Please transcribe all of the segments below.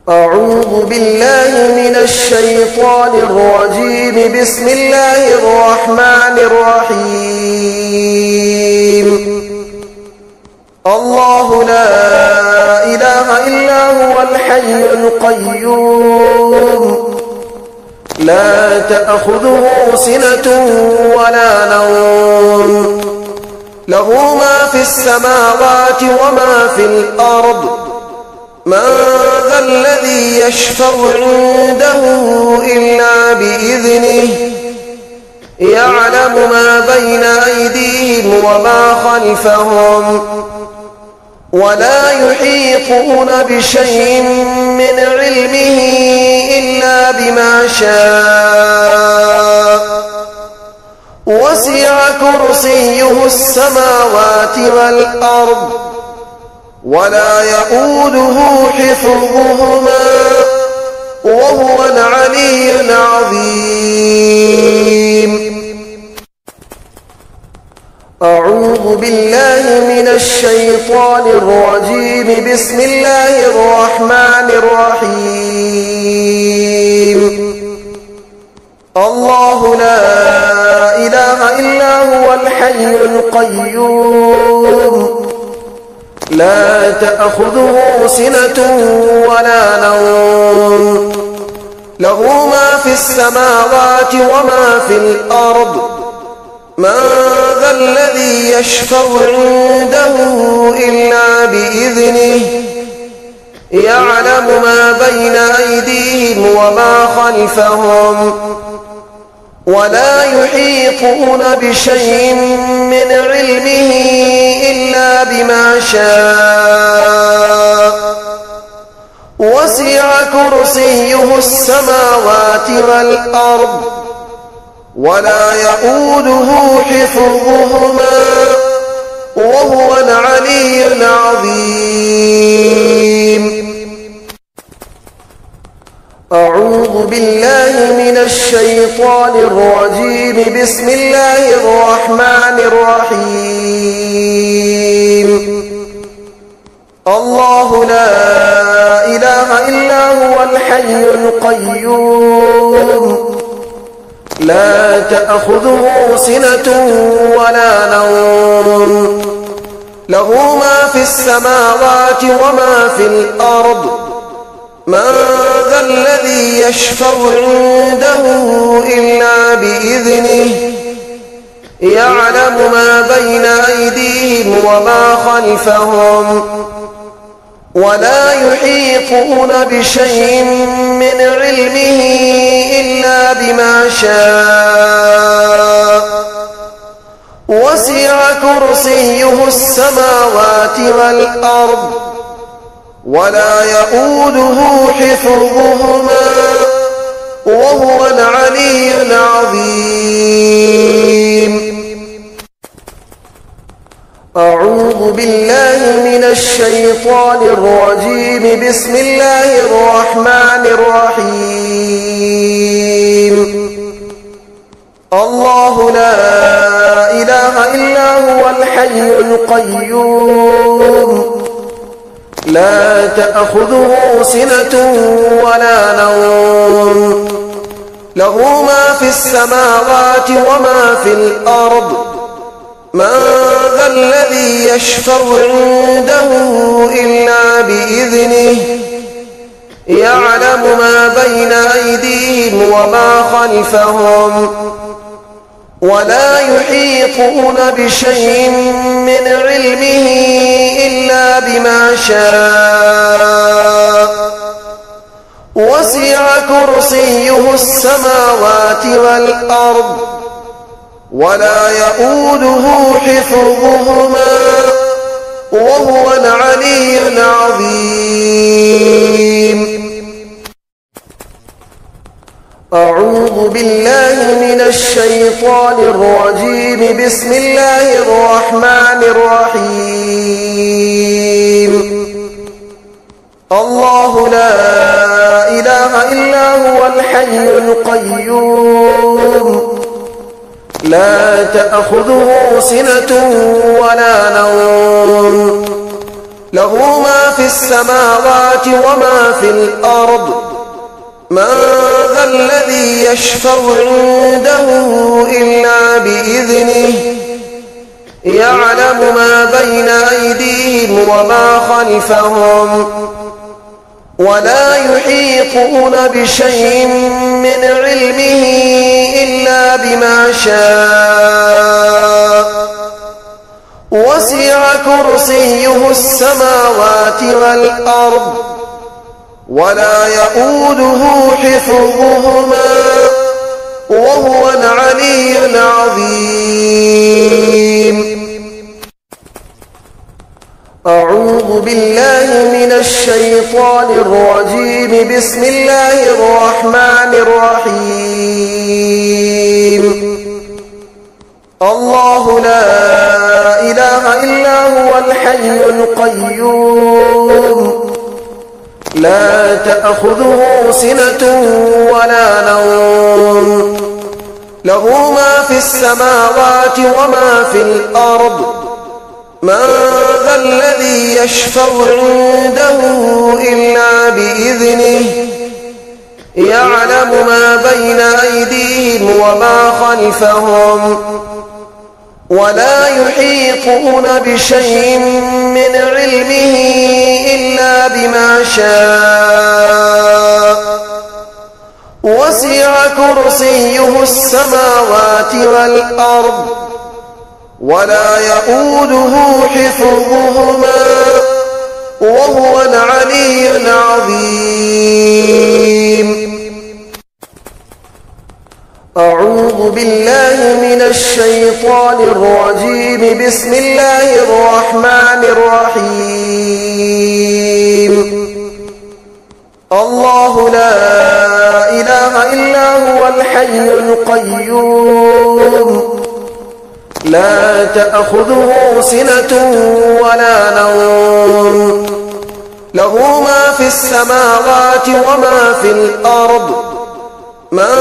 أعوذ بالله من الشيطان الرجيم. بسم الله الرحمن الرحيم. الله لا إله إلا هو الحي القيوم لا تأخذه سنة ولا نوم له ما في السماوات وما في الأرض من ذا الذي يشفع عنده إلا بإذنه يعلم ما بين أيديهم وما خلفهم ولا يحيطون بشيء من علمه إلا بما شاء وسع كرسيه السماوات والأرض ولا يؤوده حفظهما وهو العلي العظيم. أعوذ بالله من الشيطان الرجيم. بسم الله الرحمن الرحيم. الله لا إله إلا هو الحي القيوم لا تأخذه سنة ولا نوم له ما في السماوات وما في الأرض من ذا الذي يشفع عنده إلا بإذنه يعلم ما بين أيديهم وما خلفهم ولا يحيطون بشيء من علمه إلا بما شاء وسع كرسيه السماوات والأرض ولا يؤوده حفظهما وهو العلي العظيم. أعوذ بالله من الشيطان الرجيم. بسم الله الرحمن الرحيم. الله لا إله إلا هو الحي القيوم لا تأخذه سنة ولا نوم له ما في السماوات وما في الأرض من ذا الذي يشفع عنده إلا بإذنه يعلم ما بين أيديهم وما خلفهم ولا يحيطون بشيء من علمه إلا بما شاء وسع كرسيه السماوات والأرض ولا يؤوده حفظهما وهو العلي العظيم. أعوذ بالله من الشيطان الرجيم. بسم الله الرحمن الرحيم. الله لا إله إلا هو الحي القيوم لا تأخذه سنة ولا نوم له ما في السماوات وما في الأرض من ذا الذي يشفع عنده إلا بإذنه يعلم ما بين أيديهم وما خلفهم ولا يحيطون بشيء من علمه إلا بما شاء وسع كرسيه السماوات والأرض ولا يؤوده حفظهما وهو العلي العظيم. أعوذ بالله من الشيطان الرجيم. بسم الله الرحمن الرحيم. الله لا إله إلا هو الحي القيوم لا تأخذه سنة ولا نوم له ما في السماوات وما في الأرض من ذا الذي يشفع عنده إلا بإذنه يعلم ما بين أيديهم وما خلفهم ولا يحيطون بشيء من علمه إلا بما شاء وسع كرسيه السماوات والأرض ولا يؤوده حفظهما وهو العلي العظيم. أعوذ بالله من الشيطان الرجيم. بسم الله الرحمن الرحيم. الله لا إله إلا هو الحي القيوم لا تأخذه سنة ولا نوم له ما في السماوات وما في الأرض من ذا الذي يشفع عنده إلا بإذنه يعلم ما بين أيديهم وما خلفهم ولا يحيطون بشيء من علمه إلا بما شاء وسع كرسيه السماوات والأرض ولا يؤوده حفظهما وهو العلي العظيم. أعوذ بالله من الشيطان الرجيم. بسم الله الرحمن الرحيم. الله لا إله إلا هو الحي القيوم لا تأخذه سنة ولا نوم له ما في السماوات وما في الأرض من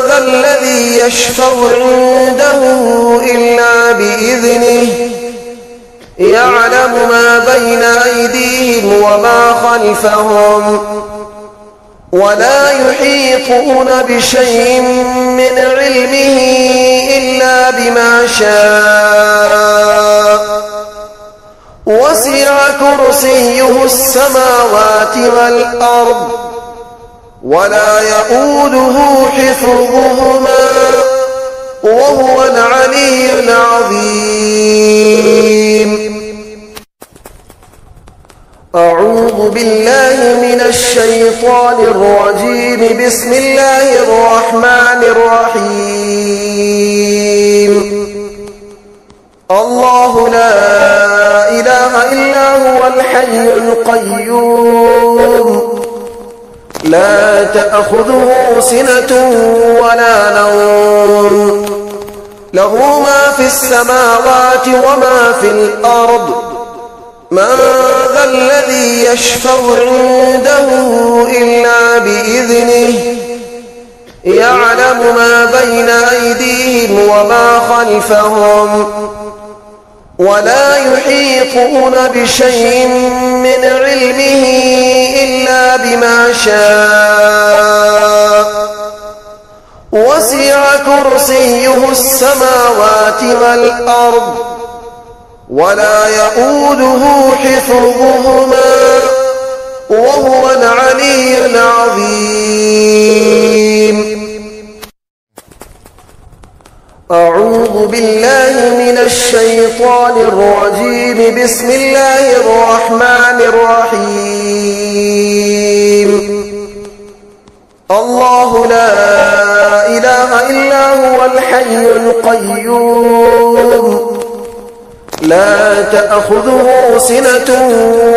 ذا الذي يشفع عنده إلا بإذنه يعلم ما بين أيديهم وما خلفهم ولا يحيطون بشيء من علمه إلا بما شاء وسع كرسيه السماوات والأرض ولا يؤوده حفظهما وهو العلي العظيم. أعوذ بالله من الشيطان الرجيم. بسم الله الرحمن الرحيم. الله لا إله إلا هو الحي القيوم لا تأخذه سنة ولا نوم له ما في السماوات وما في الأرض من ذا الذي يشفع عنده إلا بإذنه يعلم ما بين أيديهم وما خلفهم ولا يحيطون بشيء من علمه إلا بما شاء وسع كرسيه السماوات والأرض ولا يؤوده حفظهما وهو العلي العظيم. أعوذ بالله من الشيطان الرجيم. بسم الله الرحمن الرحيم. الله لا إله إلا هو الحي القيوم لا تأخذه سنة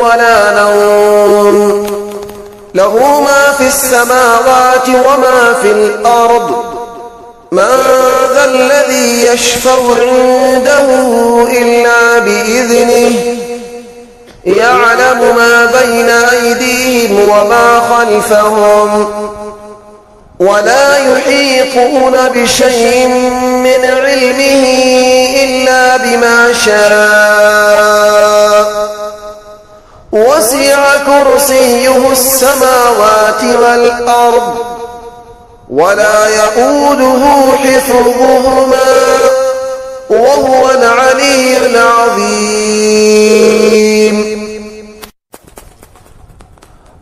ولا نوم له ما في السماوات وما في الأرض من ذا الذي يشفع عنده إلا بإذنه يعلم ما بين أيديهم وما خلفهم ولا يحيطون بشيء من علمه إلا بما شاء وسع كرسيه السماوات والأرض ولا يئوده حفظهما وهو العلي العظيم.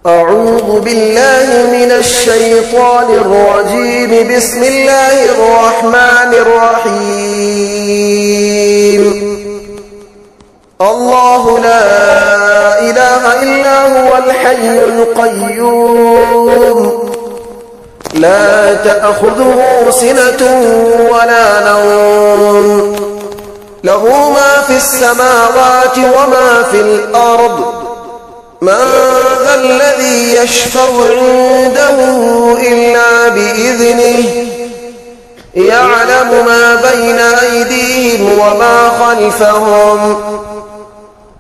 أعوذ بالله من الشيطان الرجيم. بسم الله الرحمن الرحيم. الله لا إله إلا هو الحي القيوم لا تأخذه سنة ولا نوم له ما في السماوات وما في الأرض من ذا الذي يشفع عنده إلا بإذنه يعلم ما بين أيديهم وما خلفهم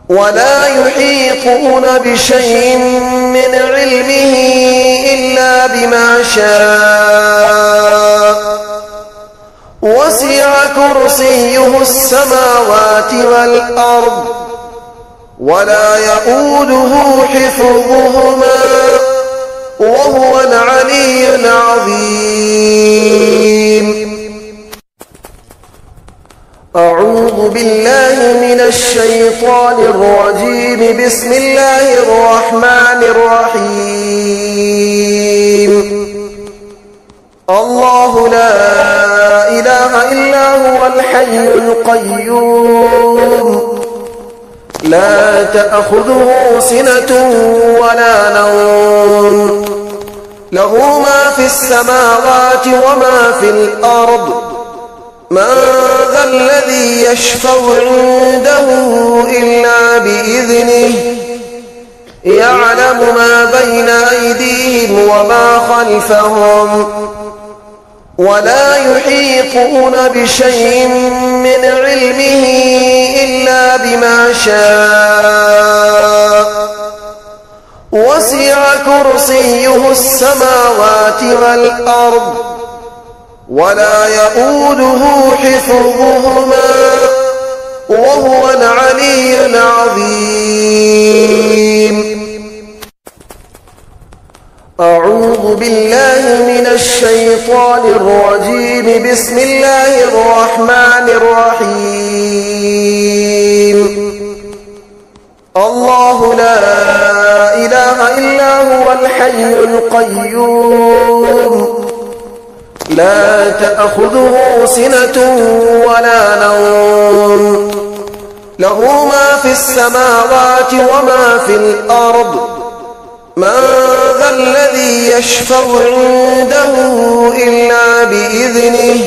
ولا يحيطون بشيء من علمه إلا بما شاء وسع كرسيه السماوات والأرض ولا يئوده حفظهما وهو العلي العظيم. أعوذ بالله من الشيطان الرجيم. بسم الله الرحمن الرحيم. الله لا إله إلا هو الحي القيوم لا تأخذه سنة ولا نوم له ما في السماوات وما في الأرض من ذا الذي يشفع عنده إلا بإذنه يعلم ما بين أيديهم وما خلفهم ولا يحيطون بشيء من علمه إلا بما شاء وسع كرسيه السماوات والأرض ولا يئوده حفظهما وهو العلي العظيم. أعوذ بالله من الشيطان الرجيم. بسم الله الرحمن الرحيم. الله لا إله إلا هو الحي القيوم لا تأخذه سنة ولا نوم له ما في السماوات وما في الأرض من ذا الذي يشفع عنده إلا بإذنه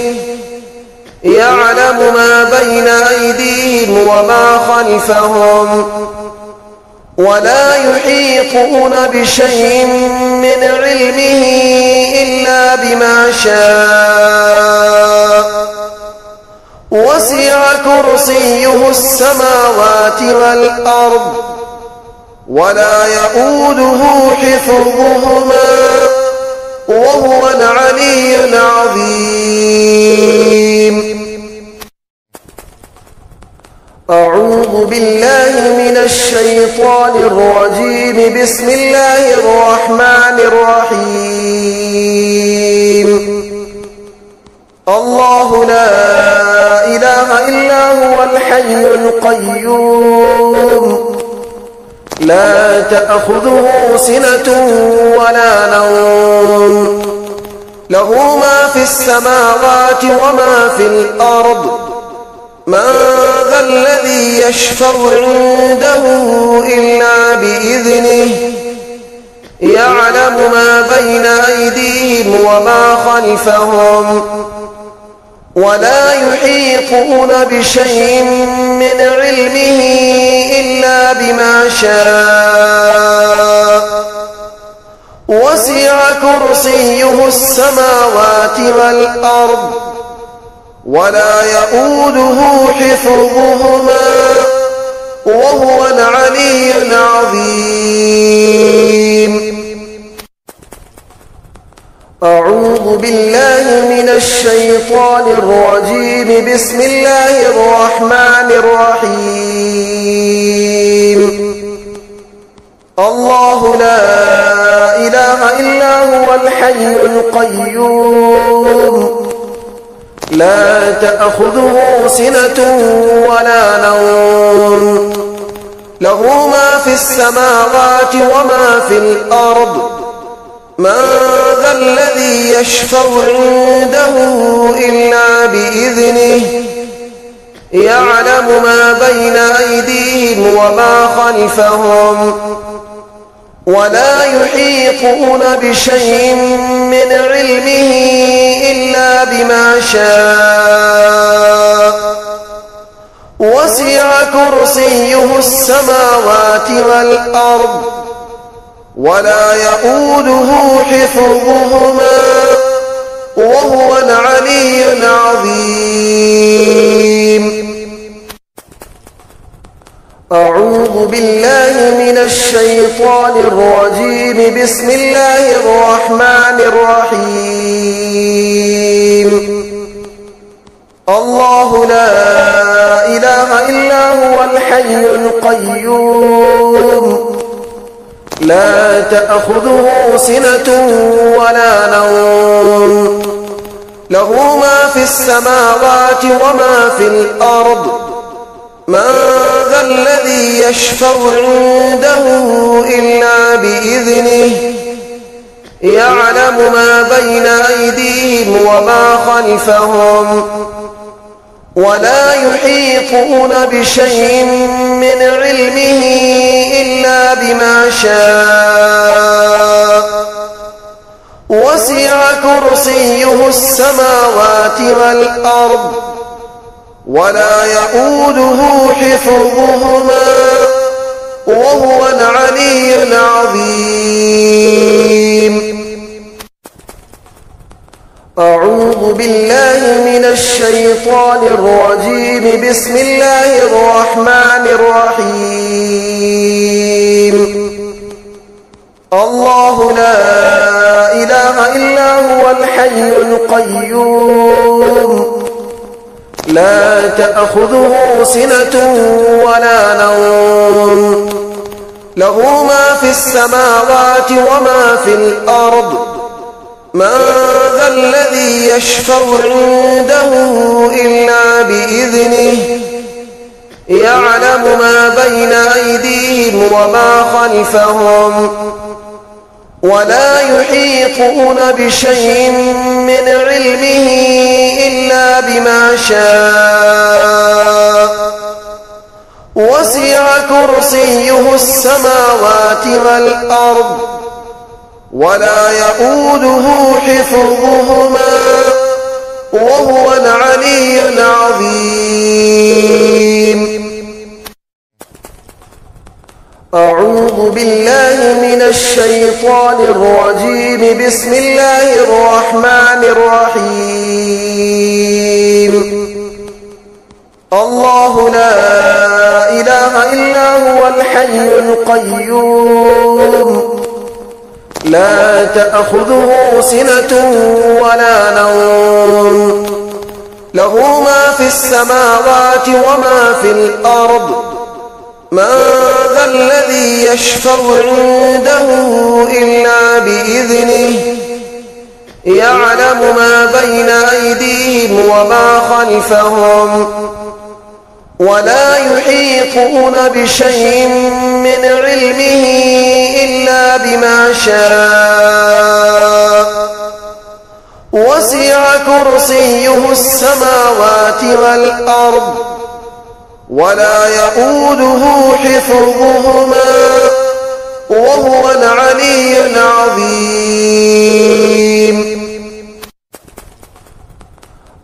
يعلم ما بين أيديهم وما خلفهم ولا يحيطون بشيء من علمه إلا بما شاء وسع كرسيه السماوات والأرض ولا يئوده حفظهما وهو العلي العظيم. أعوذ بالله من الشيطان الرجيم. بسم الله الرحمن الرحيم. الله لا إله إلا هو الحي القيوم لا تأخذه سنة ولا نوم له ما في السماوات وما في الأرض من ذا الذي يشفع عنده إلا بإذنه يعلم ما بين أيديهم وما خلفهم ولا يحيطون بشيء من علمه إلا بما شاء وسع كرسيه السماوات والأرض ولا يئوده حفظهما وهو العلي العظيم. أعوذ بالله من الشيطان الرجيم. بسم الله الرحمن الرحيم. الله لا إله إلا هو الحي القيوم لا تأخذه سنة ولا نوم له ما في السماوات وما في الأرض من ذا الذي يشفع عنده إلا بإذنه يعلم ما بين أيديهم وما خلفهم ولا يحيطون بشيء من علمه إلا بما شاء وسع كرسيه السماوات والأرض ولا يؤوده حفظهما وهو العلي العظيم. أعوذ بالله من الشيطان الرجيم. بسم الله الرحمن الرحيم. الله لا إله إلا هو الحي القيوم لا تأخذه سنة ولا نوم له ما في السماوات وما في الأرض من ذا الذي يشفع عنده إلا بإذنه يعلم ما بين أيديهم وما خلفهم ولا يحيطون بشيء من علمه إلا بما شاء وسع كرسيه السماوات والأرض ولا يؤوده حفظهما وهو العلي العظيم. أعوذ بالله من الشيطان الرجيم. بسم الله الرحمن الرحيم. الله لا إله إلا هو الحي القيوم لا تأخذه سنة ولا نوم له ما في السماوات وما في الأرض من ذا الذي يشفع عنده إلا بإذنه يعلم ما بين أيديهم وما خلفهم ولا يحيطون بشيء من علمه إلا بما شاء وسع كرسيه السماوات والأرض ولا يؤوده حفظهما وهو العلي العظيم. أعوذ بالله من الشيطان الرجيم. بسم الله الرحمن الرحيم. الله لا إله إلا هو الحي القيوم لا تأخذه سنة ولا نوم له ما في السماوات وما في الأرض من ذا الذي يشفع عنده إلا بإذنه يعلم ما بين أيديهم وما خلفهم ولا يحيطون بشيء من علمه إلا بما شاء وسع كرسيه السماوات والأرض ولا يؤوده حفظهما وهو العلي العظيم.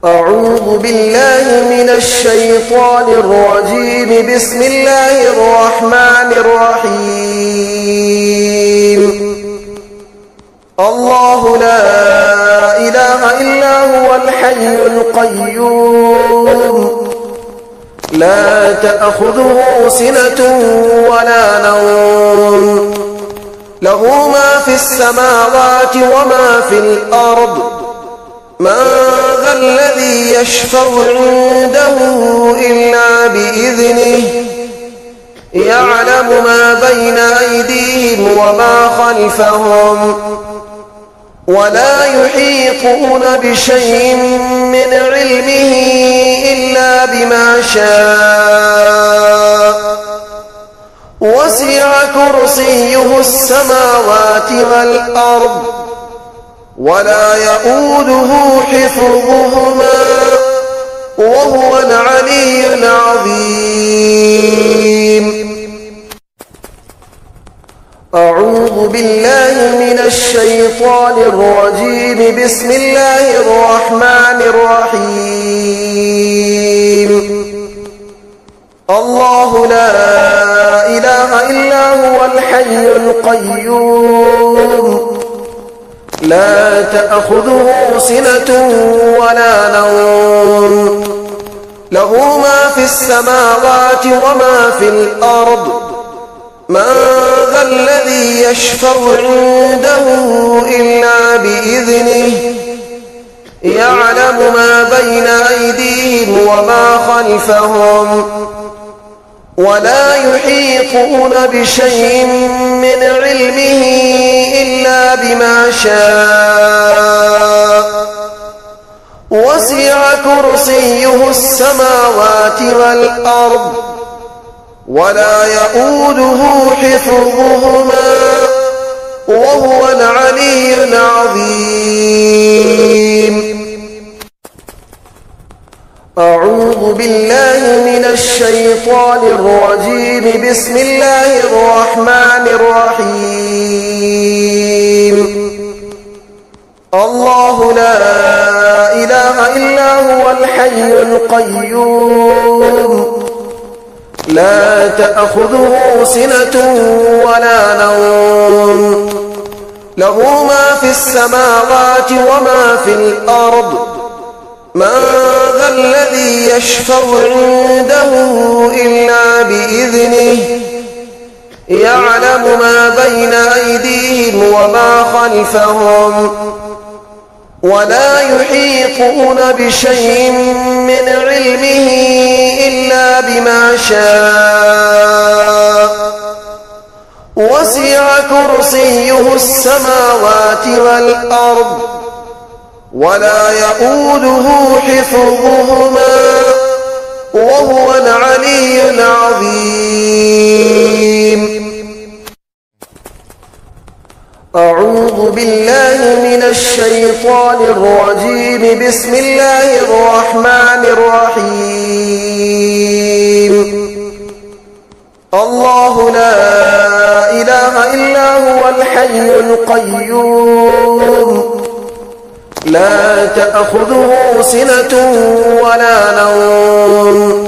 أعوذ بالله من الشيطان الرجيم. بسم الله الرحمن الرحيم. الله لا إله إلا هو الحي القيوم لا تأخذه سنة ولا نوم له ما في السماوات وما في الأرض من ذا الذي يشفع عنده إلا بإذنه يعلم ما بين أيديهم وما خلفهم ولا يحيطون بشيء من علمه إلا بما شاء وسع كرسيه السماوات والأرض ولا يؤوده حفظهما وهو العلي العظيم. أعوذ بالله من الشيطان الرجيم. بسم الله الرحمن الرحيم. الله لا إله إلا هو الحي القيوم لا تأخذه سنة ولا نوم له ما في السماوات وما في الأرض من ذا الذي يشفع عنده إلا بإذنه يعلم ما بين أيديهم وما خلفهم ولا يحيطون بشيء من علمه إلا بما شاء وسع كرسيه السماوات والأرض ولا يؤوده حفظهما وهو العلي العظيم. أعوذ بالله من الشيطان الرجيم. بسم الله الرحمن الرحيم. الله لا إله إلا هو الحي القيوم لا تأخذه سنة ولا نوم له ما في السماوات وما في الأرض من ذا الذي يشفع عنده إلا بإذنه يعلم ما بين أيديهم وما خلفهم ولا يحيطون بشيء من علمه إلا بما شاء وسع كرسيه السماوات والأرض ولا يؤوده حفظهما وهو العلي العظيم. أعوذ بالله من الشيطان الرجيم. بسم الله الرحمن الرحيم. الله لا إله إلا هو الحي القيوم لا تأخذه سنة ولا نوم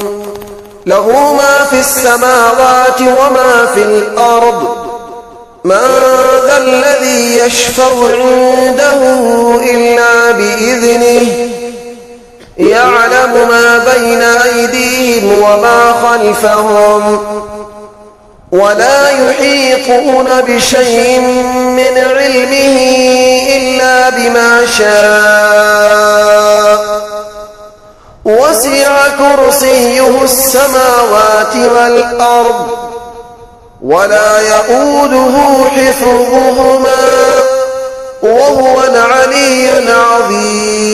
له ما في السماوات وما في الأرض من ذا الذي يشفع عنده إلا بإذنه يعلم ما بين أيديهم وما خلفهم ولا يحيطون بشيء من علمه إلا بما شاء وسع كرسيه السماوات والأرض ولا يؤوده حفظهما وهو العلي العظيم.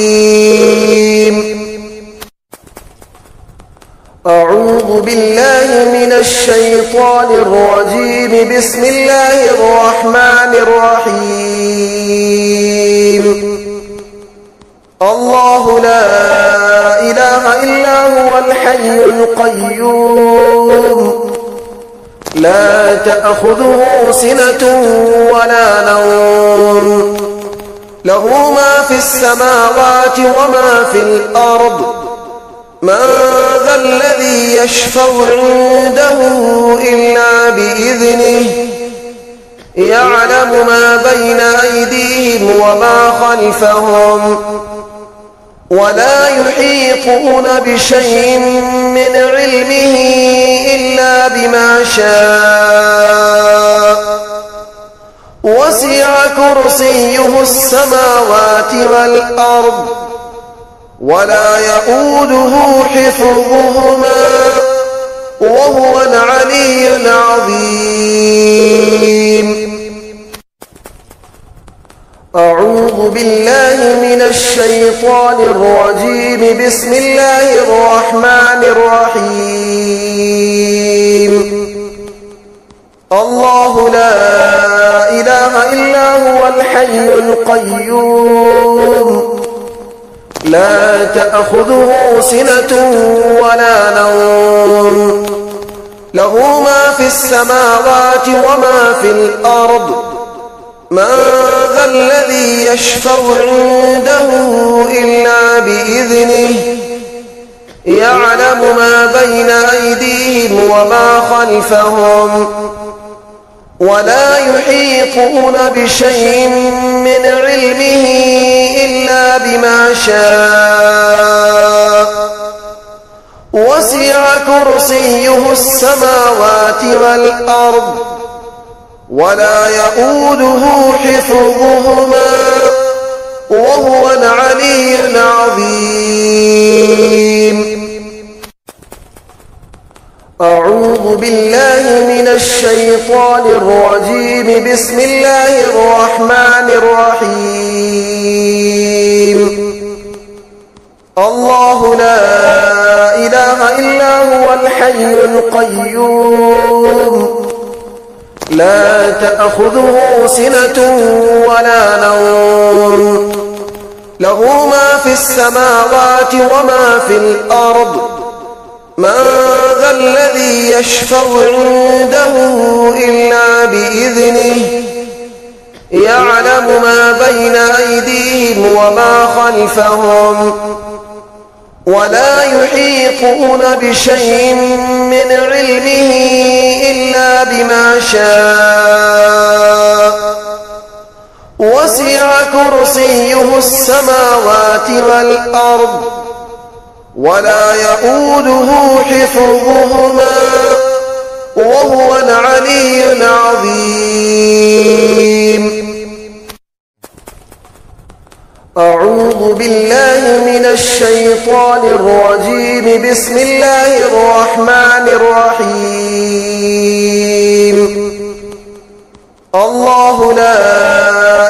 أعوذ بالله من الشيطان الرجيم. بسم الله الرحمن الرحيم. الله لا إله إلا هو الحي القيوم لا تأخذه سنة ولا نوم له ما في السماوات وما في الأرض من ذا الذي يشفع عنده إلا بإذنه يعلم ما بين أيديهم وما خلفهم ولا يحيطون بشيء من علمه إلا بما شاء وسع كرسيه السماوات والأرض ولا يؤوده حفظهما وهو العلي العظيم. أعوذ بالله من الشيطان الرجيم. بسم الله الرحمن الرحيم. الله لا إله إلا هو الحي القيوم لا تأخذه سنة ولا نوم له ما في السماوات وما في الأرض من ذا الذي يشفع عنده إلا بإذنه يعلم ما بين أيديهم وما خلفهم ولا يحيطون بشيء من علمه إلا بما شاء وسع كرسيه السماوات والأرض ولا يؤوده حفظهما وهو العلي العظيم. أعوذ بالله من الشيطان الرجيم. بسم الله الرحمن الرحيم. الله لا إله إلا هو الحي القيوم لا تأخذه سنة ولا نوم له ما في السماوات وما في الأرض من ذا الذي يشفع عنده إلا بإذنه يعلم ما بين أيديهم وما خلفهم ولا يحيطون بشيء من علمه إلا بما شاء وسع كرسيه السماوات والأرض ولا يؤوده حفظهما وهو العلي العظيم. أعوذ بالله من الشيطان الرجيم. بسم الله الرحمن الرحيم. الله لا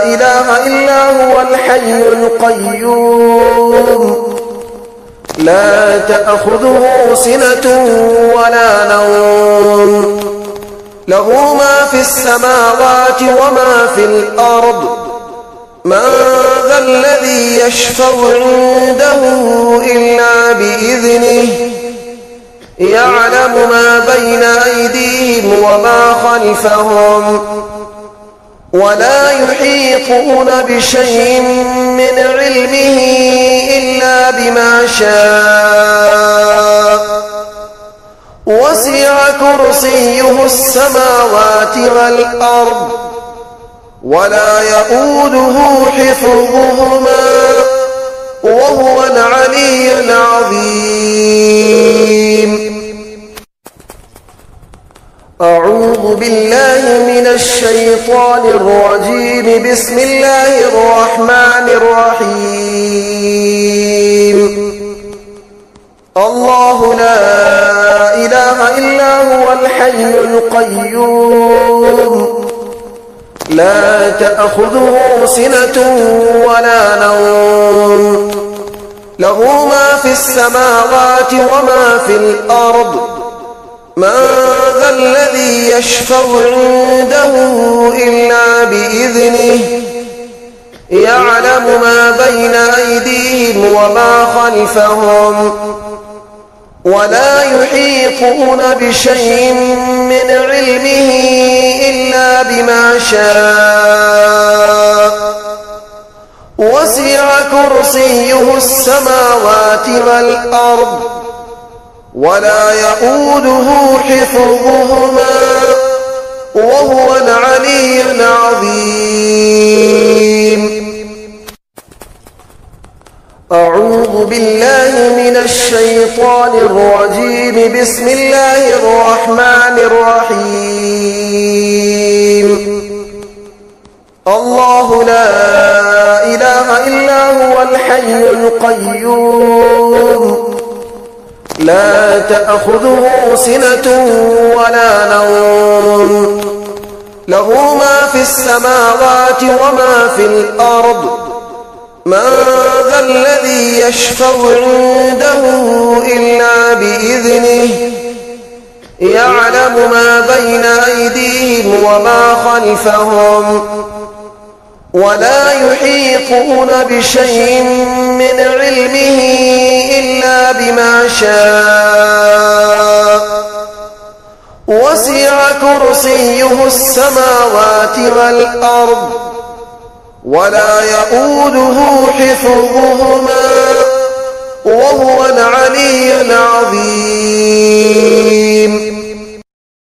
إله إلا هو الحي القيوم لا تأخذه سنة ولا نوم له ما في السماوات وما في الأرض من ذا الذي يشفع عنده إلا بإذنه يعلم ما بين أيديهم وما خلفهم ولا يحيطون بشيء من علمه إلا بما شاء وسع كرسيه السماوات والأرض ولا يؤوده حفظهما وهو العلي العظيم. أعوذ بالله من الشيطان الرجيم. بسم الله الرحمن الرحيم. الله لا إله إلا هو الحي القيوم لا تأخذه سنة ولا نوم له ما في السماوات وما في الأرض من ذا الذي يشفع عنده إلا بإذنه يعلم ما بين أيديهم وما خلفهم ولا يحيطون بشيء من علمه إلا بما شاء وسع كرسيه السماوات والأرض ولا يؤوده حفظهما وهو العلي العظيم. أعوذ بالله من الشيطان الرجيم. بسم الله الرحمن الرحيم. الله لا إله إلا هو الحي القيوم لا تأخذه سنة ولا نوم له ما في السماوات وما في الأرض من ذا الذي يشفع عنده إلا بإذنه يعلم ما بين أيديهم وما خلفهم ولا يحيطون بشيء من علمه إلا بما شاء وسع كرسيه السماوات والأرض ولا يؤوده حفظهما وهو العلي العظيم